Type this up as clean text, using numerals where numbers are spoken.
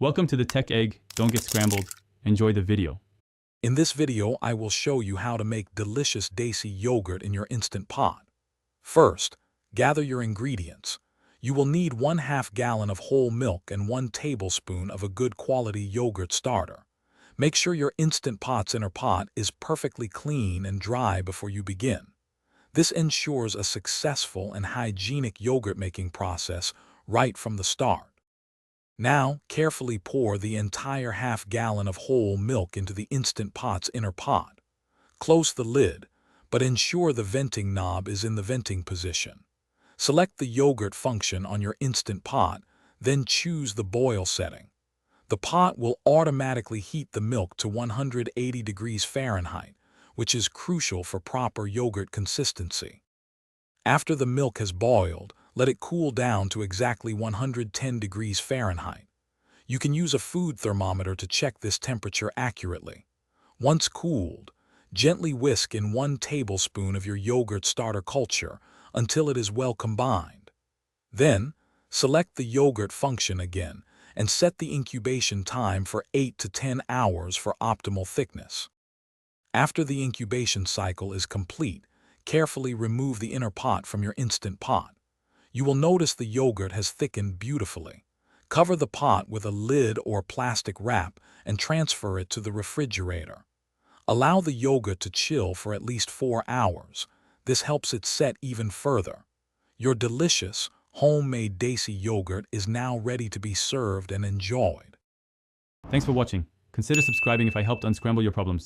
Welcome to the Tech Egg. Don't get scrambled. Enjoy the video. In this video, I will show you how to make delicious Desi yogurt in your Instant Pot. First, gather your ingredients. You will need 1/2 gallon of whole milk and 1 tablespoon of a good quality yogurt starter. Make sure your Instant Pot's inner pot is perfectly clean and dry before you begin. This ensures a successful and hygienic yogurt making process right from the start. Now, carefully pour the entire 1/2 gallon of whole milk into the Instant Pot's inner pot. Close the lid, but ensure the venting knob is in the venting position. Select the yogurt function on your Instant Pot, then choose the boil setting. The pot will automatically heat the milk to 180 degrees Fahrenheit, which is crucial for proper yogurt consistency. After the milk has boiled, let it cool down to exactly 110 degrees Fahrenheit. You can use a food thermometer to check this temperature accurately. Once cooled, gently whisk in 1 tablespoon of your yogurt starter culture until it is well combined. Then, select the yogurt function again and set the incubation time for 8 to 10 hours for optimal thickness. After the incubation cycle is complete, carefully remove the inner pot from your Instant Pot. You will notice the yogurt has thickened beautifully. Cover the pot with a lid or plastic wrap and transfer it to the refrigerator. Allow the yogurt to chill for at least 4 hours. This helps it set even further. Your delicious, homemade Desi yogurt is now ready to be served and enjoyed. Thanks for watching. Consider subscribing if I helped unscramble your problems.